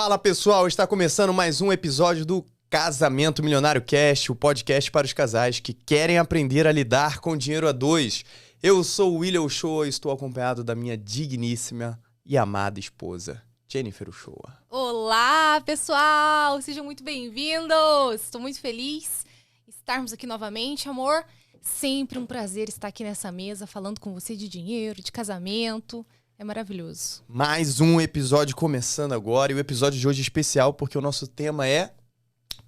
Fala pessoal, está começando mais um episódio do Casamento Milionário Cast, o podcast para os casais que querem aprender a lidar com dinheiro a dois. Eu sou o William Uchoa e estou acompanhado da minha digníssima e amada esposa, Jennifer Uchoa. Olá pessoal, sejam muito bem-vindos. Estou muito feliz de estarmos aqui novamente, amor. Sempre um prazer estar aqui nessa mesa falando com você de dinheiro, de casamento. É maravilhoso. Mais um episódio começando agora e o episódio de hoje é especial porque o nosso tema é...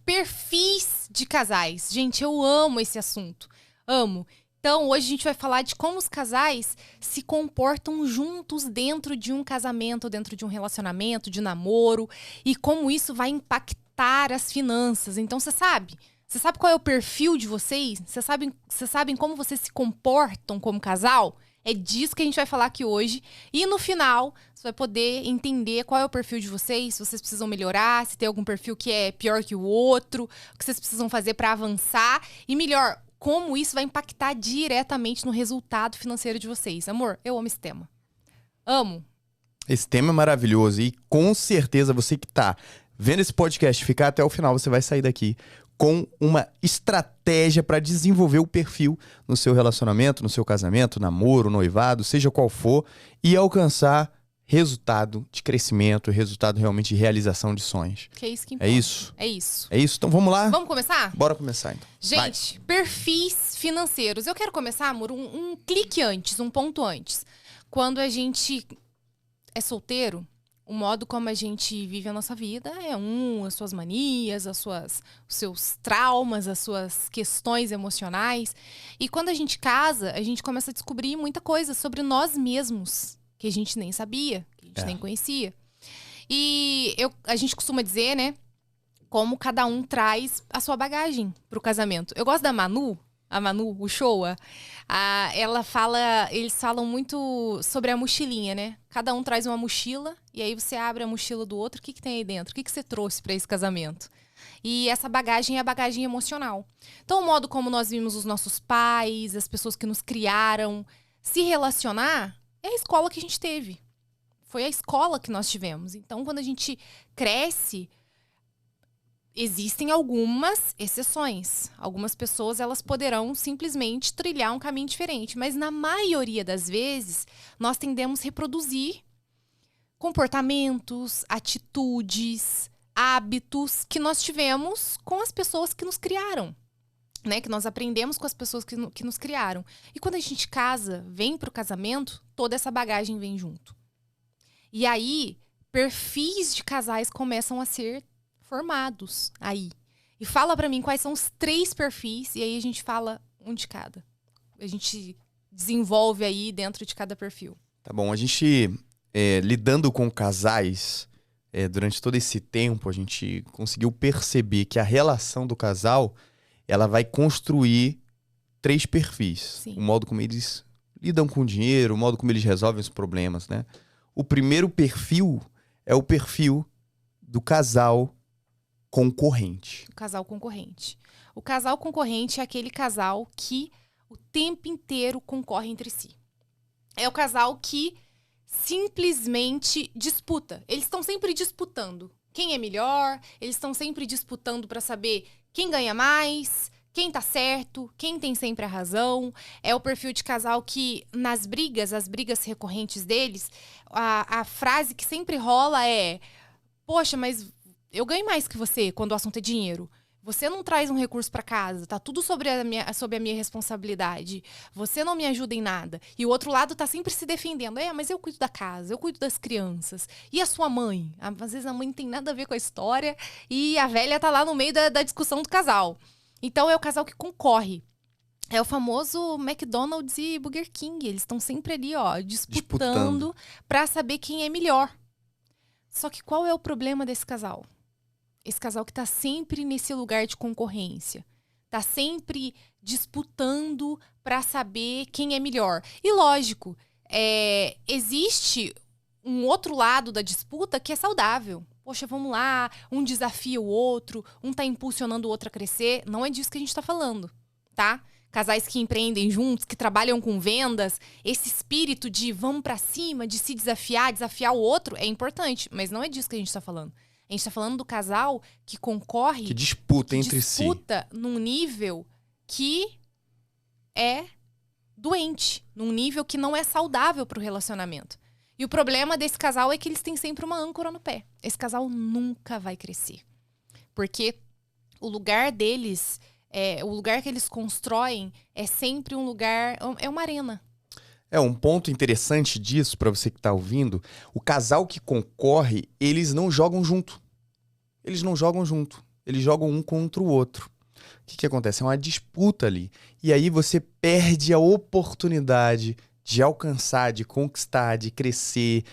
perfis de casais. Gente, eu amo esse assunto. Amo. Então, hoje a gente vai falar de como os casais se comportam juntos dentro de um casamento, dentro de um relacionamento, de namoro, e como isso vai impactar as finanças. Então, você sabe qual é o perfil de vocês? Vocês sabem como vocês se comportam como casal? É disso que a gente vai falar aqui hoje. E no final, você vai poder entender qual é o perfil de vocês, se vocês precisam melhorar, se tem algum perfil que é pior que o outro, o que vocês precisam fazer para avançar. E melhor, como isso vai impactar diretamente no resultado financeiro de vocês. Amor, eu amo esse tema. Amo. Esse tema é maravilhoso e com certeza você que tá vendo esse podcast ficar até o final, você vai sair daqui com uma estratégia para desenvolver o perfil no seu relacionamento, no seu casamento, namoro, noivado, seja qual for, e alcançar resultado de crescimento, resultado realmente de realização de sonhos. Que é isso que importa. É isso? É isso. É isso? Então vamos lá? Vamos começar? Bora começar então. Gente, perfis financeiros. Eu quero começar, amor, um clique antes, um ponto antes. Quando a gente é solteiro, o modo como a gente vive a nossa vida é as suas manias, os seus traumas, as suas questões emocionais. E quando a gente casa, a gente começa a descobrir muita coisa sobre nós mesmos, que a gente nem sabia, que a gente nem conhecia. E a gente costuma dizer, né, como cada um traz a sua bagagem pro casamento. Eu gosto da Manu, a Manu Uchoa. Eles falam muito sobre a mochilinha, né? Cada um traz uma mochila e aí você abre a mochila do outro. O que tem aí dentro? O que você trouxe para esse casamento? E essa bagagem é a bagagem emocional. Então, o modo como nós vimos os nossos pais, as pessoas que nos criaram, se relacionar é a escola que a gente teve. Foi a escola que nós tivemos. Então, quando a gente cresce, existem algumas exceções. Algumas pessoas, elas poderão simplesmente trilhar um caminho diferente. Mas na maioria das vezes, nós tendemos a reproduzir comportamentos, atitudes, hábitos que nós tivemos com as pessoas que nos criaram. Né? Que nós aprendemos com as pessoas que nos criaram. E quando a gente casa, vem pro casamento, toda essa bagagem vem junto. E aí, perfis de casais começam a ser formados aí. E fala pra mim quais são os 3 perfis, e aí a gente fala um de cada. A gente desenvolve aí dentro de cada perfil. Tá bom, a gente lidando com casais, durante todo esse tempo, a gente conseguiu perceber que a relação do casal, ela vai construir 3 perfis. Sim. O modo como eles lidam com o dinheiro, o modo como eles resolvem os problemas, né? O primeiro perfil é o perfil do casal concorrente. O casal concorrente. O casal concorrente é aquele casal que o tempo inteiro concorre entre si. É o casal que simplesmente disputa. Eles estão sempre disputando. Quem é melhor? Eles estão sempre disputando para saber quem ganha mais, quem tá certo, quem tem sempre a razão. É o perfil de casal que, nas brigas, as brigas recorrentes deles, a frase que sempre rola é: poxa, mas eu ganho mais que você quando o assunto é dinheiro. Você não traz um recurso para casa, tá tudo sob a minha responsabilidade. Você não me ajuda em nada. E o outro lado tá sempre se defendendo. Mas eu cuido da casa, eu cuido das crianças. E a sua mãe? Às vezes a mãe não tem nada a ver com a história e a velha tá lá no meio da discussão do casal. Então é o casal que concorre. É o famoso McDonald's e Burger King. Eles estão sempre ali, disputando para saber quem é melhor. Só que qual é o problema desse casal? Esse casal que tá sempre nesse lugar de concorrência. Tá sempre disputando para saber quem é melhor. E lógico, existe um outro lado da disputa que é saudável. Poxa, vamos lá, um desafia o outro, um tá impulsionando o outro a crescer. Não é disso que a gente tá falando, tá? Casais que empreendem juntos, que trabalham com vendas, esse espírito de vamos pra cima, de se desafiar o outro é importante, mas não é disso que a gente tá falando. A gente tá falando do casal que concorre, Que disputa entre si. disputa num nível que é doente, num nível que não é saudável pro relacionamento. E o problema desse casal é que eles têm sempre uma âncora no pé. Esse casal nunca vai crescer. Porque o lugar deles, o lugar que eles constroem é sempre um lugar, é uma arena. Um ponto interessante disso, pra você que tá ouvindo, o casal que concorre, eles não jogam junto. Eles não jogam junto. Eles jogam um contra o outro. O que acontece? É uma disputa ali. E aí você perde a oportunidade de alcançar, de conquistar, de crescer,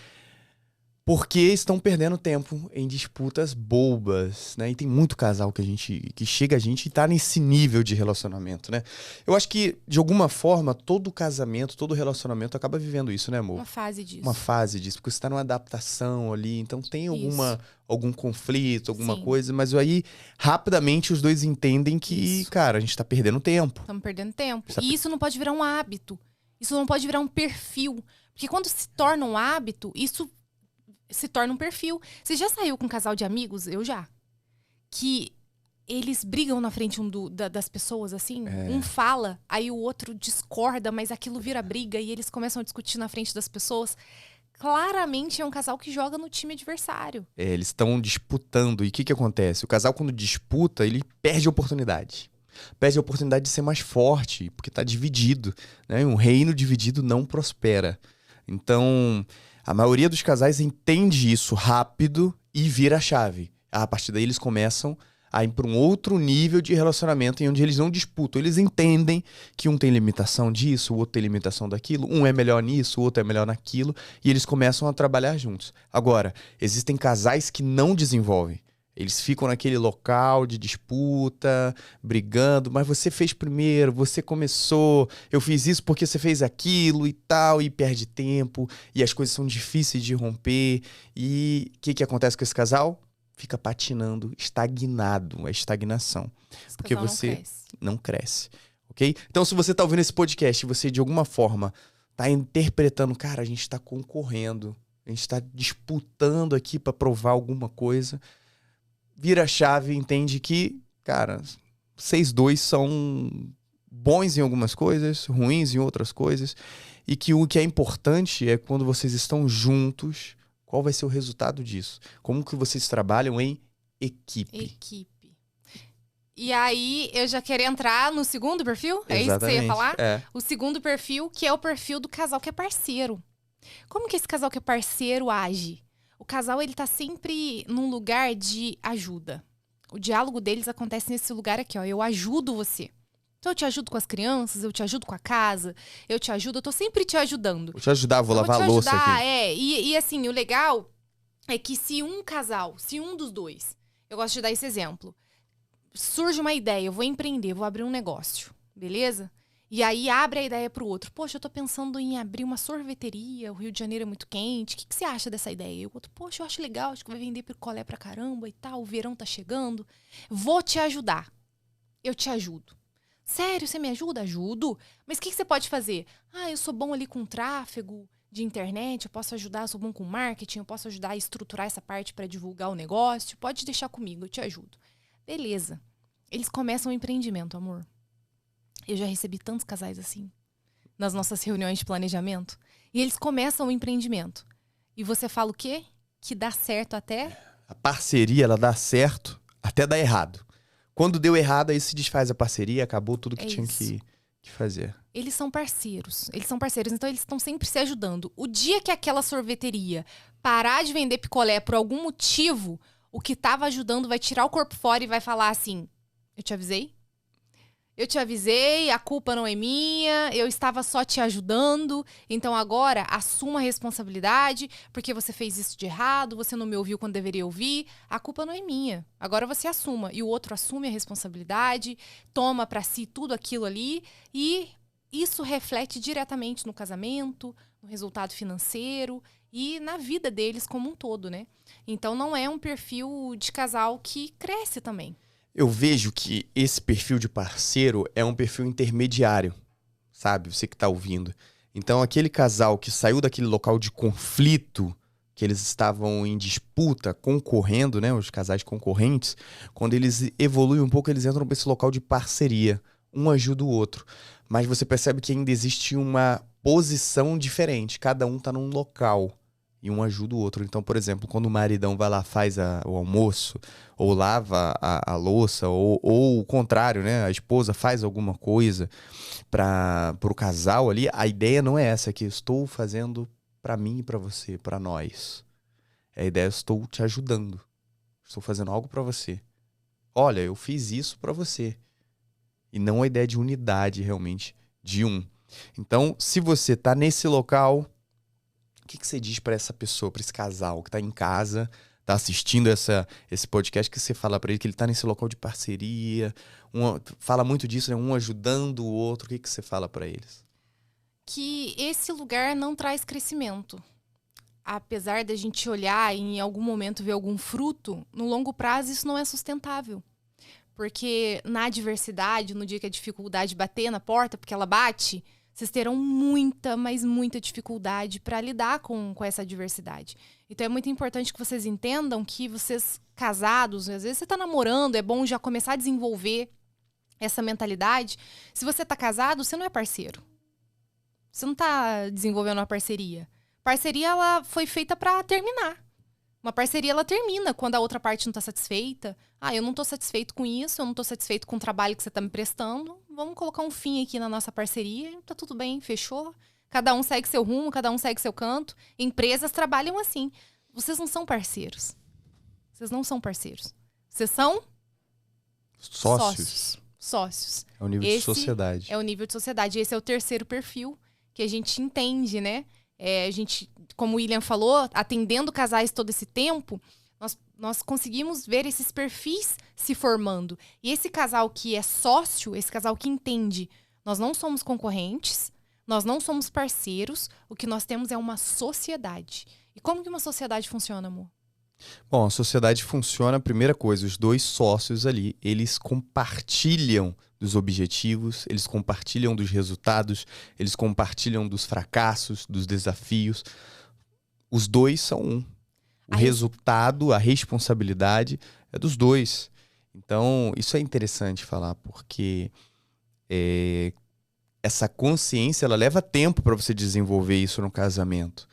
porque estão perdendo tempo em disputas bobas, né? E tem muito casal que chega a gente e tá nesse nível de relacionamento, né? Eu acho que, de alguma forma, todo casamento, todo relacionamento acaba vivendo isso, né, amor? Uma fase disso. Uma fase disso, porque você tá numa adaptação ali, então tem Isso. algum conflito, alguma Sim. coisa, mas aí, rapidamente, os dois entendem que, Isso. cara, a gente tá perdendo tempo. Estamos perdendo tempo. Sabe? E isso não pode virar um hábito. Isso não pode virar um perfil. Porque quando se torna um hábito, isso se torna um perfil. Você já saiu com um casal de amigos? Eu já. Que eles brigam na frente das pessoas, assim. Um fala, aí o outro discorda, mas aquilo vira briga e eles começam a discutir na frente das pessoas. Claramente é um casal que joga no time adversário. Eles estão disputando. E o que acontece? O casal, quando disputa, ele perde a oportunidade. Perde a oportunidade de ser mais forte, porque tá dividido, né? Um reino dividido não prospera. Então, a maioria dos casais entende isso rápido e vira a chave. A partir daí, eles começam a ir para um outro nível de relacionamento em onde eles não disputam. Eles entendem que um tem limitação disso, o outro tem limitação daquilo, um é melhor nisso, o outro é melhor naquilo, e eles começam a trabalhar juntos. Agora, existem casais que não desenvolvem. Eles ficam naquele local de disputa, brigando, mas você fez primeiro, você começou, eu fiz isso porque você fez aquilo e tal, e perde tempo, e as coisas são difíceis de romper. E o que acontece com esse casal? Fica patinando, estagnado, é estagnação. Esse Porque casal você não cresce, ok? Então, se você tá ouvindo esse podcast e você, de alguma forma, tá interpretando, cara, a gente tá concorrendo, a gente tá disputando aqui pra provar alguma coisa, vira a chave e entende que, cara, vocês dois são bons em algumas coisas, ruins em outras coisas, e que o que é importante é quando vocês estão juntos, qual vai ser o resultado disso? Como que vocês trabalham em equipe? E aí, eu já queria entrar no segundo perfil? É isso que você ia falar? É. O segundo perfil, que é o perfil do casal que é parceiro. Como que esse casal que é parceiro age? O casal, ele tá sempre num lugar de ajuda. O diálogo deles acontece nesse lugar aqui, ó. Eu ajudo você. Então, eu te ajudo com as crianças, eu te ajudo com a casa, eu te ajudo, eu tô sempre te ajudando. Vou te ajudar, vou Eu lavar te a louça ajudar, aqui. E assim, o legal é que se um casal, se um dos dois, eu gosto de dar esse exemplo, surge uma ideia, eu vou empreender, vou abrir um negócio, beleza? E aí abre a ideia pro outro. Poxa, eu tô pensando em abrir uma sorveteria, o Rio de Janeiro é muito quente, o que você acha dessa ideia? E o outro, poxa, eu acho legal, acho que vai vender picolé pra caramba e tal, o verão tá chegando. Vou te ajudar. Eu te ajudo. Sério, você me ajuda? Ajudo. Mas o que você pode fazer? Eu sou bom ali com tráfego de internet, eu posso ajudar, eu sou bom com marketing, eu posso ajudar a estruturar essa parte para divulgar o negócio. Pode deixar comigo, eu te ajudo. Beleza. Eles começam o empreendimento, amor. Eu já recebi tantos casais assim, nas nossas reuniões de planejamento. E eles começam o empreendimento. E você fala o quê? Que dá certo até... A parceria, ela dá certo até dá errado. Quando deu errado, aí se desfaz a parceria, acabou tudo que tinha que fazer. Eles são parceiros, então eles estão sempre se ajudando. O dia que aquela sorveteria parar de vender picolé por algum motivo, o que tava ajudando vai tirar o corpo fora e vai falar assim, eu te avisei? Eu te avisei, a culpa não é minha, eu estava só te ajudando, então agora assuma a responsabilidade, porque você fez isso de errado, você não me ouviu quando deveria ouvir, a culpa não é minha. Agora você assuma. E o outro assume a responsabilidade, toma pra si tudo aquilo ali, e isso reflete diretamente no casamento, no resultado financeiro e na vida deles como um todo, né? Então não é um perfil de casal que cresce também. Eu vejo que esse perfil de parceiro é um perfil intermediário, sabe? Você que tá ouvindo. Então, aquele casal que saiu daquele local de conflito, que eles estavam em disputa, concorrendo, né, os casais concorrentes, quando eles evoluem um pouco, eles entram para esse local de parceria. Um ajuda o outro. Mas você percebe que ainda existe uma posição diferente. Cada um tá num local e um ajuda o outro. Então, por exemplo, quando o maridão vai lá, faz o almoço, ou lava a louça, ou o contrário, né? A esposa faz alguma coisa pro casal ali, a ideia não é essa, que eu estou fazendo para mim e para você, para nós. A ideia é eu estou te ajudando. Estou fazendo algo para você. Olha, eu fiz isso para você. E não a ideia de unidade, realmente, de um. Então, se você tá nesse local, o que você diz para essa pessoa, para esse casal que tá em casa, tá assistindo esse podcast, que você fala para ele que ele tá nesse local de parceria, fala muito disso, né? Um ajudando o outro. O que você fala para eles? Que esse lugar não traz crescimento. Apesar da gente olhar e em algum momento ver algum fruto, no longo prazo isso não é sustentável. Porque na adversidade, no dia que a dificuldade bater na porta, porque ela bate, vocês terão muita, mas muita dificuldade para lidar com essa adversidade. Então é muito importante que vocês entendam que vocês casados, às vezes você está namorando, é bom já começar a desenvolver essa mentalidade. Se você está casado, você não é parceiro. Você não está desenvolvendo uma parceria. Parceria, ela foi feita para terminar. Uma parceria, ela termina quando a outra parte não está satisfeita. Ah, eu não estou satisfeito com isso, eu não estou satisfeito com o trabalho que você está me prestando. Vamos colocar um fim aqui na nossa parceria. Tá tudo bem, fechou. Cada um segue seu rumo, cada um segue seu canto. Empresas trabalham assim. Vocês não são parceiros. Vocês não são parceiros. Vocês são sócios. É o nível de sociedade. É o nível de sociedade. Esse é o terceiro perfil que a gente entende, né? A gente, como o William falou, atendendo casais todo esse tempo, nós conseguimos ver esses perfis se formando. E esse casal que é sócio, esse casal que entende, nós não somos concorrentes, nós não somos parceiros, o que nós temos é uma sociedade. E como que uma sociedade funciona, amor? Bom, a sociedade funciona, primeira coisa, os dois sócios ali, eles compartilham dos objetivos, eles compartilham dos resultados, eles compartilham dos fracassos, dos desafios. Os dois são um. O resultado, a responsabilidade é dos dois. Então, isso é interessante falar, porque essa consciência, ela leva tempo para você desenvolver isso no casamento,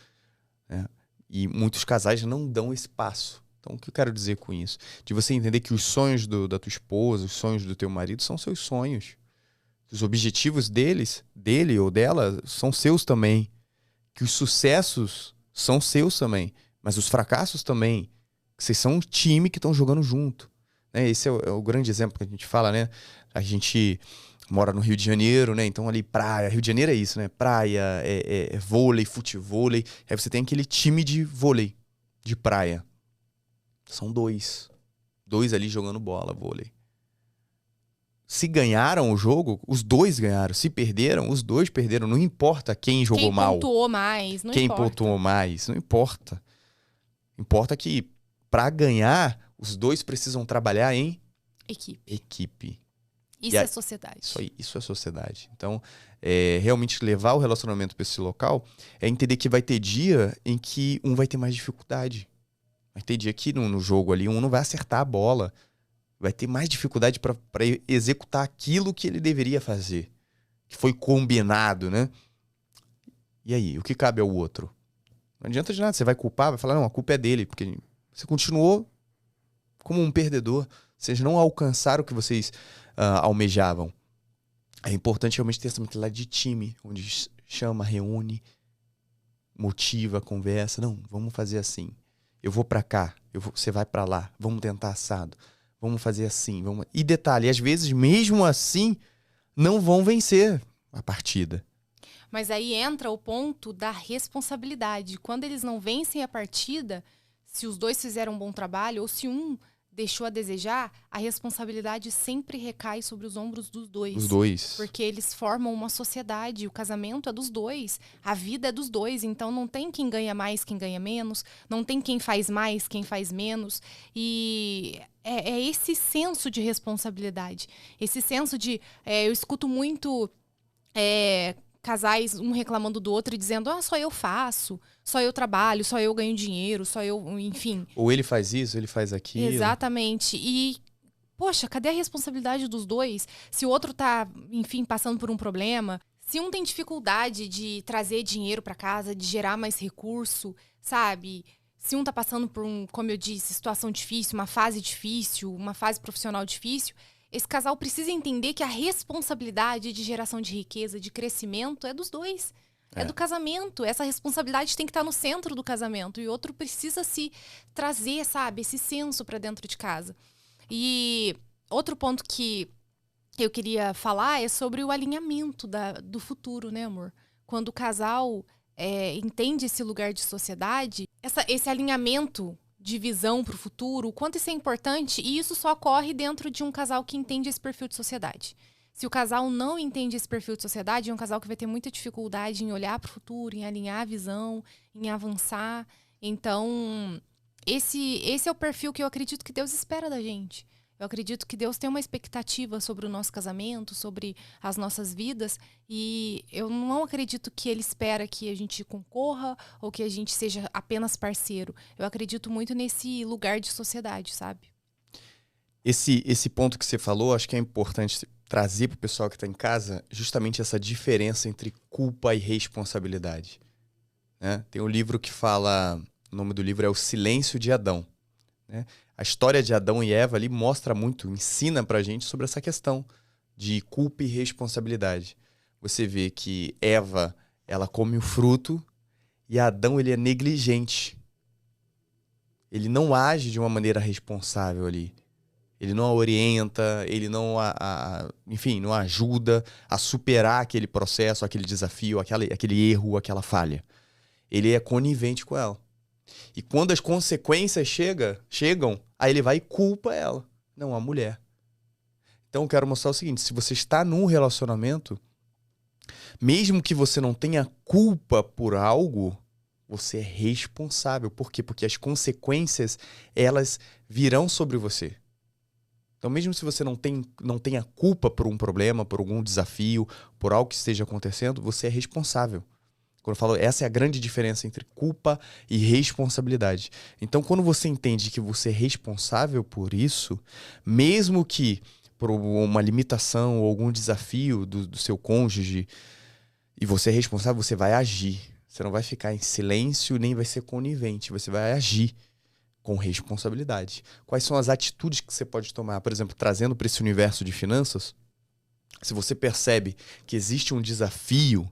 né? E muitos casais não dão esse passo. Então, o que eu quero dizer com isso? De você entender que os sonhos da tua esposa, os sonhos do teu marido são seus sonhos. Os objetivos dele ou dela, são seus também. Que os sucessos são seus também. Mas os fracassos também. Que vocês são um time que estão jogando junto, né? Esse é o grande exemplo que a gente fala, né? A gente mora no Rio de Janeiro, né? Então ali praia. Rio de Janeiro é isso, né? Praia, vôlei, futevôlei. Aí você tem aquele time de vôlei, de praia. São dois. Dois ali jogando bola, vôlei. Se ganharam o jogo, os dois ganharam. Se perderam, os dois perderam. Não importa quem jogou mal. Quem pontuou mais, não importa. Quem pontuou mais, não importa. Importa que, para ganhar, os dois precisam trabalhar em equipe. Isso é sociedade. Isso é sociedade. Então, realmente levar o relacionamento para esse local é entender que vai ter dia em que um vai ter mais dificuldade. Vai ter dia que no jogo ali um não vai acertar a bola. Vai ter mais dificuldade para executar aquilo que ele deveria fazer. Que foi combinado, né? E aí, o que cabe ao outro? Não adianta de nada. Você vai culpar, vai falar, não, a culpa é dele. Porque você continuou como um perdedor. Vocês não alcançaram o que vocês almejavam. É importante realmente ter essa mentalidade de time, onde chama, reúne, motiva, conversa. Não, vamos fazer assim. Eu vou pra cá, você vai pra lá. Vamos tentar assado. Vamos fazer assim. E detalhe, às vezes, mesmo assim, não vão vencer a partida. Mas aí entra o ponto da responsabilidade. Quando eles não vencem a partida, se os dois fizeram um bom trabalho, ou se um deixou a desejar, a responsabilidade sempre recai sobre os ombros dos dois. Os dois. Porque eles formam uma sociedade, o casamento é dos dois, a vida é dos dois, então não tem quem ganha mais, quem ganha menos, não tem quem faz mais, quem faz menos, e é esse senso de responsabilidade, esse senso de, eu escuto muito casais, um reclamando do outro e dizendo, só eu faço, só eu trabalho, só eu ganho dinheiro, só eu, enfim. Ou ele faz isso, ele faz aquilo. Exatamente. E, poxa, cadê a responsabilidade dos dois? Se o outro tá, enfim, passando por um problema, se um tem dificuldade de trazer dinheiro para casa, de gerar mais recurso, sabe? Se um tá passando por como eu disse, situação difícil, uma fase profissional difícil, esse casal precisa entender que a responsabilidade de geração de riqueza, de crescimento, é dos dois. É do casamento. Essa responsabilidade tem que estar no centro do casamento. E o outro precisa se trazer, sabe, esse senso para dentro de casa. E outro ponto que eu queria falar é sobre o alinhamento do futuro, né, amor? Quando o casal entende esse lugar de sociedade, esse alinhamento de visão para o futuro, o quanto isso é importante, e isso só ocorre dentro de um casal que entende esse perfil de sociedade. Se o casal não entende esse perfil de sociedade, é um casal que vai ter muita dificuldade em olhar para o futuro, em alinhar a visão, em avançar. Então, esse é o perfil que eu acredito que Deus espera da gente. Eu acredito que Deus tem uma expectativa sobre o nosso casamento, sobre as nossas vidas, e eu não acredito que Ele espera que a gente concorra ou que a gente seja apenas parceiro. Eu acredito muito nesse lugar de sociedade, sabe? Esse ponto que você falou, acho que é importante trazer para o pessoal que está em casa justamente essa diferença entre culpa e responsabilidade. Né? Tem um livro que fala, o nome do livro é O Silêncio de Adão. Né? A história de Adão e Eva ali mostra muito, ensina pra gente sobre essa questão de culpa e responsabilidade. Você vê que Eva, ela come o fruto e Adão, ele é negligente. Ele não age de uma maneira responsável ali. Ele não a orienta, ele não enfim, não a ajuda a superar aquele processo, aquele desafio, aquele erro, aquela falha. Ele é conivente com ela. E quando as consequências chegam, aí ele vai e culpa ela, não a mulher. Então eu quero mostrar o seguinte, se você está num relacionamento, mesmo que você não tenha culpa por algo, você é responsável. Por quê? Porque as consequências, elas virão sobre você. Então mesmo se você não tenha culpa por um problema, por algum desafio, por algo que esteja acontecendo, você é responsável. Quando eu falo, essa é a grande diferença entre culpa e responsabilidade. Então, quando você entende que você é responsável por isso, mesmo que por uma limitação ou algum desafio do seu cônjuge, e você é responsável, você vai agir. Você não vai ficar em silêncio, nem vai ser conivente. Você vai agir com responsabilidade. Quais são as atitudes que você pode tomar? Por exemplo, trazendo para esse universo de finanças, se você percebe que existe um desafio,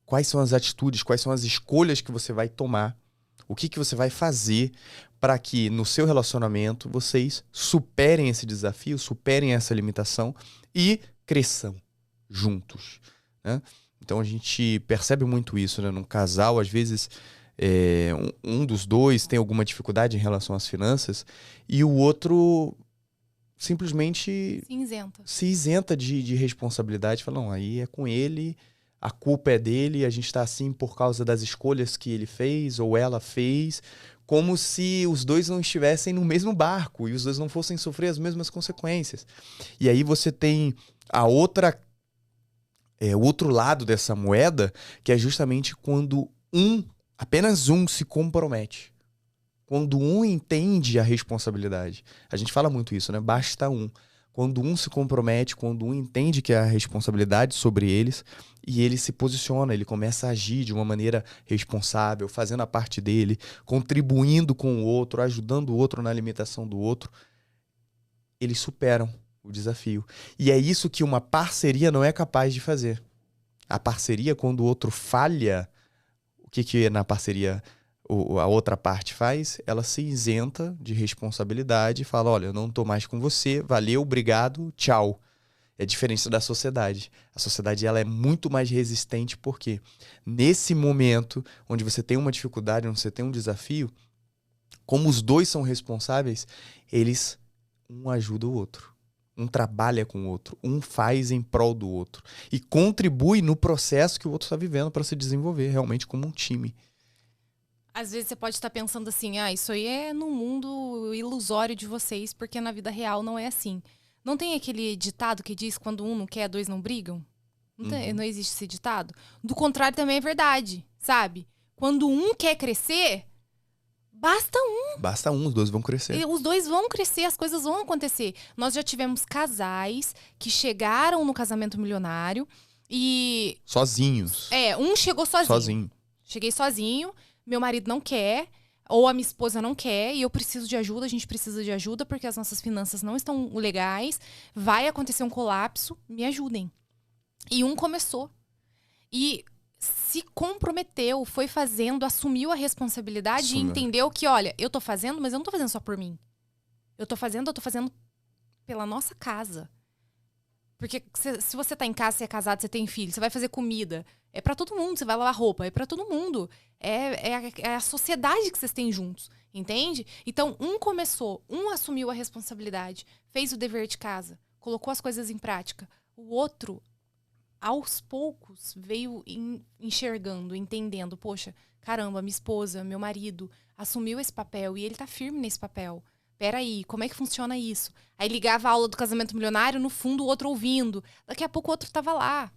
quais são as atitudes, quais são as escolhas que você vai tomar, o que você vai fazer para que no seu relacionamento vocês superem esse desafio, superem essa limitação e cresçam juntos, né? Então a gente percebe muito isso, né? Num casal, às vezes um dos dois tem alguma dificuldade em relação às finanças e o outro simplesmente se isenta de responsabilidade, fala, não, aí é com ele, a culpa é dele, a gente está assim por causa das escolhas que ele fez ou ela fez, como se os dois não estivessem no mesmo barco e os dois não fossem sofrer as mesmas consequências. E aí você tem o outro lado dessa moeda, que é justamente quando apenas um se compromete. Quando um entende a responsabilidade. A gente fala muito isso, né? Basta um. Quando um se compromete, quando um entende que é a responsabilidade sobre eles e ele se posiciona, ele começa a agir de uma maneira responsável, fazendo a parte dele, contribuindo com o outro, ajudando o outro na limitação do outro, eles superam o desafio. E é isso que uma parceria não é capaz de fazer. A parceria, quando o outro falha, o que na parceria a outra parte faz? Ela se isenta de responsabilidade e fala, olha, eu não estou mais com você, valeu, obrigado, tchau. É diferente da sociedade. A sociedade ela é muito mais resistente porque nesse momento onde você tem uma dificuldade, onde você tem um desafio, como os dois são responsáveis, um ajuda o outro. Um trabalha com o outro, um faz em prol do outro e contribui no processo que o outro está vivendo para se desenvolver realmente como um time. Às vezes você pode estar pensando assim, isso aí é no mundo ilusório de vocês, porque na vida real não é assim. Não tem aquele ditado que diz, quando um não quer, dois não brigam? Não existe esse ditado? Do contrário também é verdade, sabe? Quando um quer crescer, basta um. Basta um, os dois vão crescer. E os dois vão crescer, as coisas vão acontecer. Nós já tivemos casais que chegaram no casamento milionário e... Sozinhos. Um chegou sozinho. Cheguei sozinho, meu marido não quer, ou a minha esposa não quer, e eu preciso de ajuda, a gente precisa de ajuda, porque as nossas finanças não estão legais, vai acontecer um colapso, me ajudem. E um começou. E se comprometeu, foi fazendo, assumiu a responsabilidade e entendeu que, olha, eu tô fazendo, mas eu não tô fazendo só por mim. Eu tô fazendo pela nossa casa. Porque se você tá em casa, você é casado, você tem filho, você vai fazer comida, é pra todo mundo, você vai lavar roupa, é pra todo mundo. É a sociedade que vocês têm juntos, entende? Então, um começou, um assumiu a responsabilidade, fez o dever de casa, colocou as coisas em prática. O outro, aos poucos, veio enxergando, entendendo. Poxa, caramba, minha esposa, meu marido assumiu esse papel e ele tá firme nesse papel. Peraí, como é que funciona isso? Aí ligava a aula do casamento milionário, no fundo o outro ouvindo. Daqui a pouco o outro tava lá,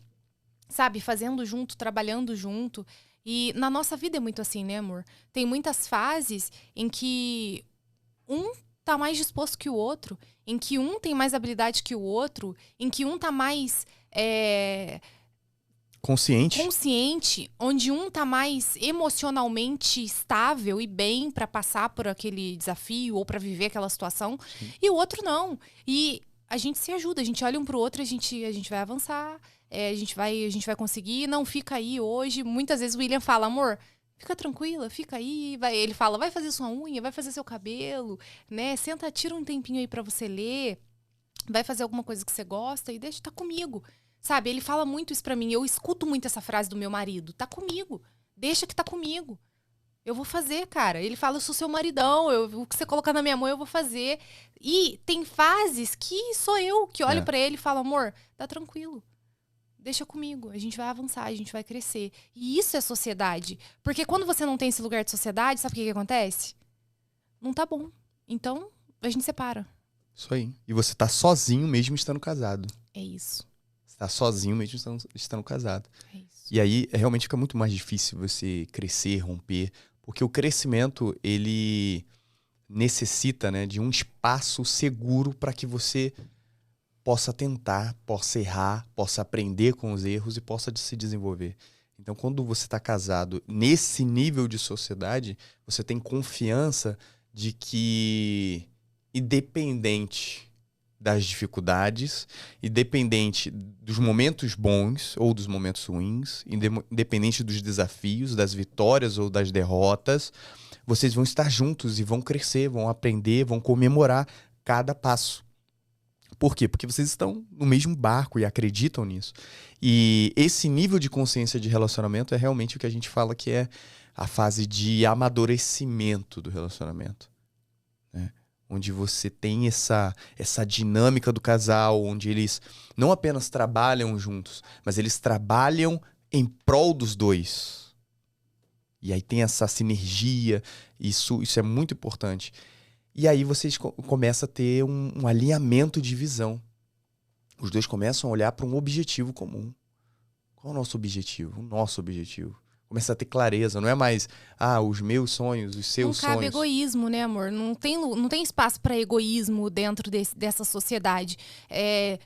sabe? Fazendo junto, trabalhando junto. E na nossa vida é muito assim, né, amor? Tem muitas fases em que um tá mais disposto que o outro, em que um tem mais habilidade que o outro, em que um tá mais... consciente, onde um tá mais emocionalmente estável e bem pra passar por aquele desafio ou pra viver aquela situação. Sim. E o outro não. E a gente se ajuda, a gente olha um pro outro, a gente vai avançar, a gente vai conseguir. Não, fica aí hoje. Muitas vezes o William fala, amor, fica tranquila, fica aí. Ele fala, vai fazer sua unha, vai fazer seu cabelo, né? Senta, tira um tempinho aí pra você ler, vai fazer alguma coisa que você gosta e deixa, tá comigo. Sabe, ele fala muito isso pra mim. Eu escuto muito essa frase do meu marido. Tá comigo. Deixa que tá comigo. Eu vou fazer, cara. Ele fala, eu sou seu maridão. O que você colocar na minha mão, eu vou fazer. E tem fases que sou eu que olho pra ele e falo, amor, tá tranquilo. Deixa comigo. A gente vai avançar, a gente vai crescer. E isso é sociedade. Porque quando você não tem esse lugar de sociedade, sabe o que acontece? Não tá bom. Então, a gente separa. Isso aí. E você tá sozinho mesmo estando casado. É isso. Tá sozinho mesmo estando casado. É isso. E aí, realmente fica muito mais difícil você crescer, romper, porque o crescimento, ele necessita, né, de um espaço seguro para que você possa tentar, possa errar, possa aprender com os erros e possa se desenvolver. Então, quando você está casado nesse nível de sociedade, você tem confiança de que, independente das dificuldades, independente dos momentos bons ou dos momentos ruins, independente dos desafios, das vitórias ou das derrotas, vocês vão estar juntos e vão crescer, vão aprender, vão comemorar cada passo. Por quê? Porque vocês estão no mesmo barco e acreditam nisso. E esse nível de consciência de relacionamento é realmente o que a gente fala que é a fase de amadurecimento do relacionamento, né? Onde você tem essa dinâmica do casal, onde eles não apenas trabalham juntos, mas eles trabalham em prol dos dois. E aí tem essa sinergia, isso é muito importante. E aí vocês começam a ter um alinhamento de visão. Os dois começam a olhar para um objetivo comum. Qual é o nosso objetivo? O nosso objetivo. Começa a ter clareza, não é mais os meus sonhos, os seus sonhos. Não cabe egoísmo, né, amor? Não tem espaço para egoísmo dentro dessa sociedade.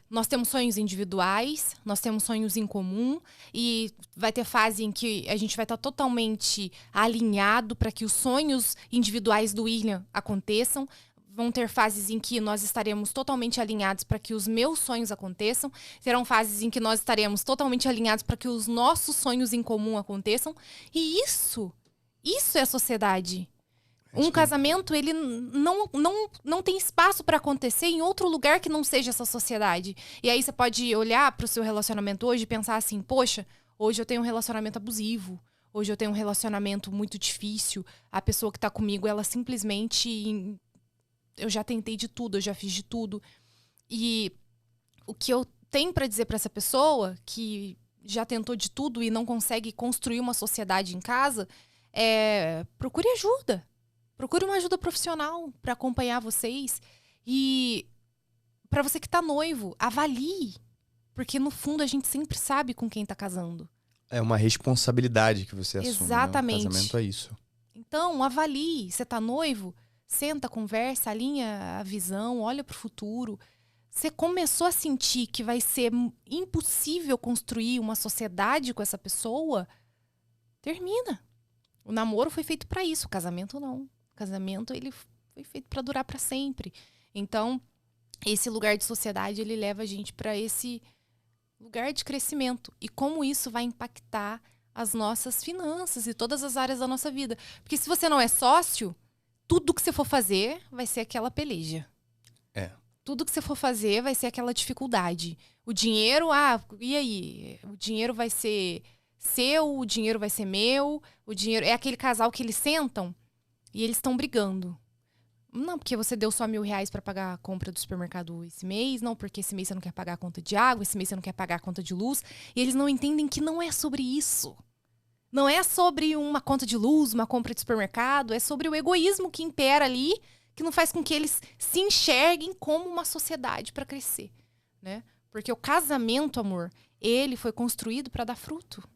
Nós temos sonhos individuais, nós temos sonhos em comum e vai ter fase em que a gente vai estar totalmente alinhado para que os sonhos individuais do William aconteçam. Vão ter fases em que nós estaremos totalmente alinhados para que os meus sonhos aconteçam. Terão fases em que nós estaremos totalmente alinhados para que os nossos sonhos em comum aconteçam. E isso é sociedade. Um casamento, ele não tem espaço para acontecer em outro lugar que não seja essa sociedade. E aí você pode olhar para o seu relacionamento hoje e pensar assim, poxa, hoje eu tenho um relacionamento abusivo. Hoje eu tenho um relacionamento muito difícil. A pessoa que está comigo, ela simplesmente... Eu já tentei de tudo, eu já fiz de tudo. E o que eu tenho para dizer para essa pessoa que já tentou de tudo e não consegue construir uma sociedade em casa é: procure ajuda. Procure uma ajuda profissional para acompanhar vocês. E para você que tá noivo, avalie. Porque no fundo a gente sempre sabe com quem tá casando. É uma responsabilidade que você assume. Exatamente. Né? O casamento é isso. Então, avalie. Você tá noivo? Senta, conversa, alinha a visão, olha pro futuro. Você começou a sentir que vai ser impossível construir uma sociedade com essa pessoa? Termina. O namoro foi feito para isso, o casamento não. O casamento, ele foi feito para durar para sempre. Então, esse lugar de sociedade, ele leva a gente para esse lugar de crescimento. E como isso vai impactar as nossas finanças e todas as áreas da nossa vida. Porque se você não é sócio, tudo que você for fazer vai ser aquela peleja. É. Tudo que você for fazer vai ser aquela dificuldade. O dinheiro, e aí? O dinheiro vai ser seu, o dinheiro vai ser meu, o dinheiro... É aquele casal que eles sentam e eles estão brigando. Não, porque você deu só R$1.000 para pagar a compra do supermercado esse mês. Não, porque esse mês você não quer pagar a conta de água, esse mês você não quer pagar a conta de luz. E eles não entendem que não é sobre isso. Não é sobre uma conta de luz, uma compra de supermercado. É sobre o egoísmo que impera ali, que não faz com que eles se enxerguem como uma sociedade para crescer, né? Porque o casamento, amor, ele foi construído para dar fruto.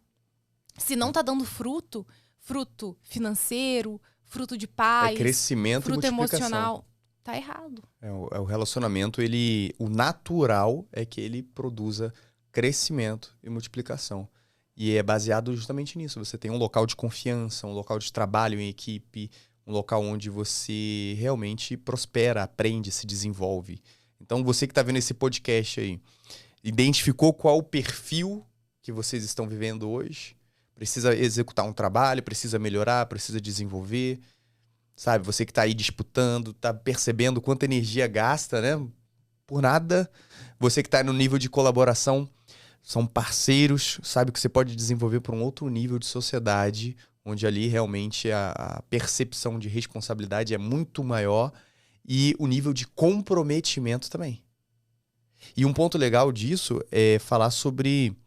Se não tá dando fruto, fruto financeiro, fruto de paz, crescimento fruto e multiplicação. emocional, tá errado. O relacionamento, o natural é que ele produza crescimento e multiplicação. E é baseado justamente nisso. Você tem um local de confiança, um local de trabalho em equipe, um local onde você realmente prospera, aprende, se desenvolve. Então, você que está vendo esse podcast aí, identificou qual o perfil que vocês estão vivendo hoje? Precisa executar um trabalho, precisa melhorar, precisa desenvolver. Sabe, você que está aí disputando, está percebendo quanta energia gasta, né? Por nada. Você que está no nível de colaboração, são parceiros, sabe que você pode desenvolver para um outro nível de sociedade, onde ali realmente a percepção de responsabilidade é muito maior e o nível de comprometimento também. E um ponto legal disso é falar sobre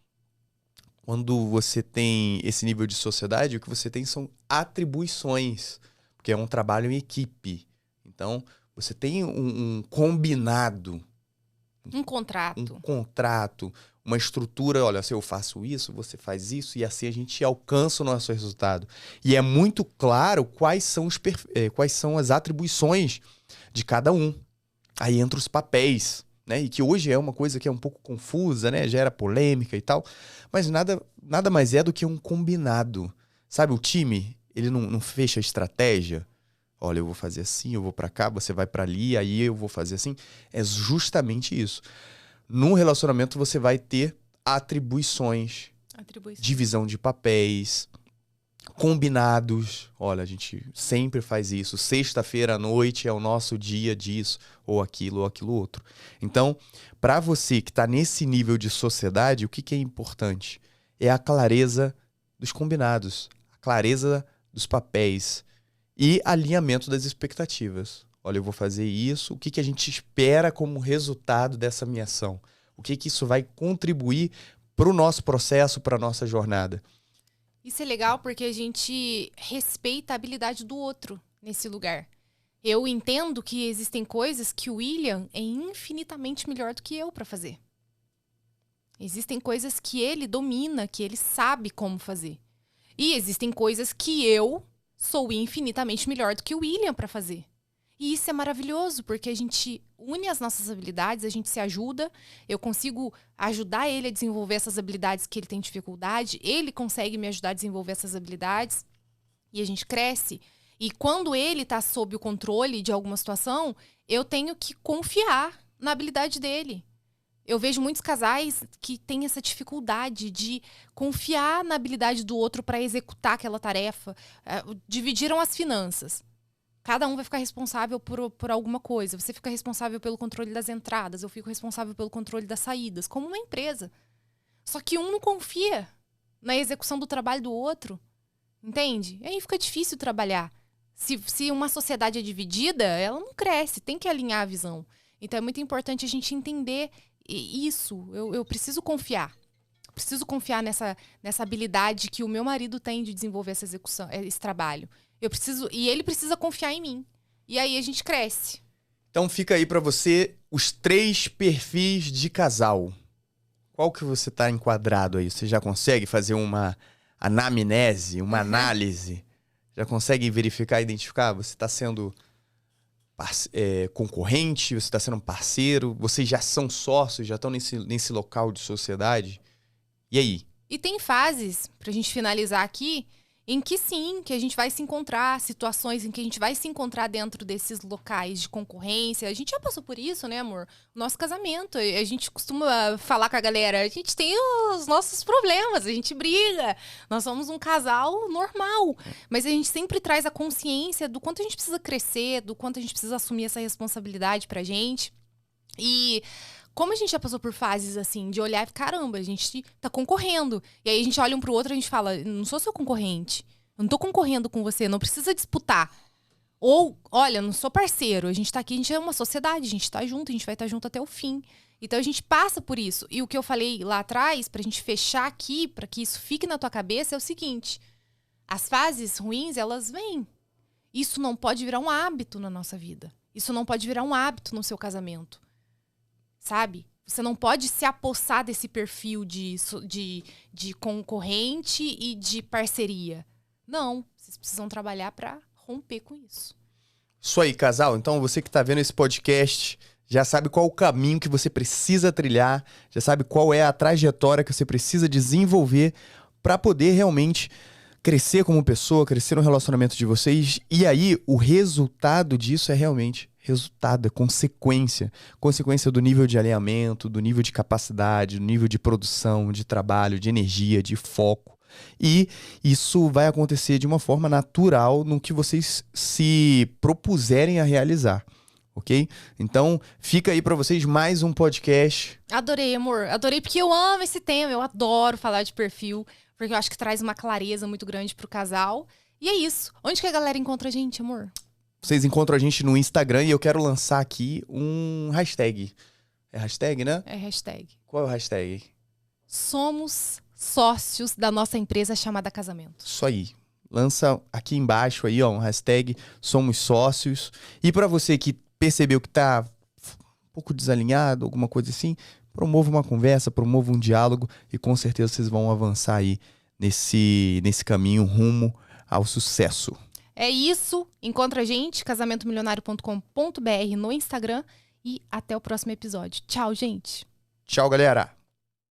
quando você tem esse nível de sociedade, o que você tem são atribuições, porque é um trabalho em equipe. Então, você tem um combinado. Um contrato. Um contrato, uma estrutura, olha, se eu faço isso, você faz isso, e assim a gente alcança o nosso resultado. E é muito claro quais são as atribuições de cada um. Aí entra os papéis, né? E que hoje é uma coisa que é um pouco confusa, né? Gera polêmica e tal. Mas nada mais é do que um combinado. Sabe, o time, ele não fecha a estratégia. Olha, eu vou fazer assim, eu vou pra cá, você vai pra ali, aí eu vou fazer assim. É justamente isso. No relacionamento, você vai ter atribuições, divisão de papéis, combinados. Olha, a gente sempre faz isso. Sexta-feira à noite é o nosso dia disso, ou aquilo outro. Então, para você que está nesse nível de sociedade, o que é importante? É a clareza dos combinados, a clareza dos papéis e alinhamento das expectativas. Olha, eu vou fazer isso, o que a gente espera como resultado dessa minha ação? O que isso vai contribuir para o nosso processo, para a nossa jornada? Isso é legal porque a gente respeita a habilidade do outro nesse lugar. Eu entendo que existem coisas que o William é infinitamente melhor do que eu para fazer. Existem coisas que ele domina, que ele sabe como fazer. E existem coisas que eu sou infinitamente melhor do que o William para fazer. E isso é maravilhoso, porque a gente une as nossas habilidades, a gente se ajuda, eu consigo ajudar ele a desenvolver essas habilidades que ele tem dificuldade, ele consegue me ajudar a desenvolver essas habilidades, e a gente cresce. E quando ele está sob o controle de alguma situação, eu tenho que confiar na habilidade dele. Eu vejo muitos casais que têm essa dificuldade de confiar na habilidade do outro para executar aquela tarefa. Dividiram as finanças. Cada um vai ficar responsável por alguma coisa. Você fica responsável pelo controle das entradas, eu fico responsável pelo controle das saídas, como uma empresa. Só que um não confia na execução do trabalho do outro. Entende? E aí fica difícil trabalhar. Se uma sociedade é dividida, ela não cresce, tem que alinhar a visão. Então é muito importante a gente entender isso. Eu preciso confiar. Preciso confiar nessa habilidade que o meu marido tem de desenvolver essa execução, esse trabalho. E ele precisa confiar em mim. E aí a gente cresce. Então fica aí pra você os 3 perfis de casal. Qual que você tá enquadrado aí? Você já consegue fazer uma anamnese, uma análise? Já consegue verificar, identificar? Você está sendo concorrente? Você está sendo um parceiro? Vocês já são sócios? Já estão nesse local de sociedade? E aí? E tem fases, pra gente finalizar aqui, em que sim, que a gente vai se encontrar, situações em que a gente vai se encontrar dentro desses locais de concorrência. A gente já passou por isso, né, amor? Nosso casamento, a gente costuma falar com a galera, a gente tem os nossos problemas, a gente briga. Nós somos um casal normal, mas a gente sempre traz a consciência do quanto a gente precisa crescer, do quanto a gente precisa assumir essa responsabilidade pra gente. E como a gente já passou por fases, assim, de olhar e caramba, a gente tá concorrendo. E aí a gente olha um pro outro e a gente fala, não sou seu concorrente. Eu não tô concorrendo com você, não precisa disputar. Ou, olha, não sou parceiro, a gente tá aqui, a gente é uma sociedade, a gente tá junto, a gente vai estar junto até o fim. Então a gente passa por isso. E o que eu falei lá atrás, pra gente fechar aqui, pra que isso fique na tua cabeça, é o seguinte. As fases ruins, elas vêm. Isso não pode virar um hábito na nossa vida. Isso não pode virar um hábito no seu casamento. Sabe? Você não pode se apossar desse perfil de concorrente e de parceria. Não. Vocês precisam trabalhar para romper com isso. Isso aí, casal. Então, você que está vendo esse podcast já sabe qual o caminho que você precisa trilhar, já sabe qual é a trajetória que você precisa desenvolver para poder realmente crescer como pessoa, crescer no relacionamento de vocês. E aí, o resultado disso é realmente resultado, é consequência. Consequência do nível de alinhamento, do nível de capacidade, do nível de produção, de trabalho, de energia, de foco. E isso vai acontecer de uma forma natural no que vocês se propuserem a realizar. Ok? Então, fica aí pra vocês mais um podcast. Adorei, amor. Adorei porque eu amo esse tema. Eu adoro falar de perfil, porque eu acho que traz uma clareza muito grande pro casal. E é isso. Onde que a galera encontra a gente, amor? Vocês encontram a gente no Instagram e eu quero lançar aqui um hashtag. É hashtag, né? É hashtag. Qual é o hashtag? Somos sócios da nossa empresa chamada Casamento. Isso aí. Lança aqui embaixo aí, ó, um hashtag Somos Sócios. E pra você que percebeu que tá um pouco desalinhado, alguma coisa assim, promova uma conversa, promova um diálogo e com certeza vocês vão avançar aí nesse caminho rumo ao sucesso. É isso. Encontra a gente, casamentomilionario.com.br no Instagram. E até o próximo episódio. Tchau, gente. Tchau, galera.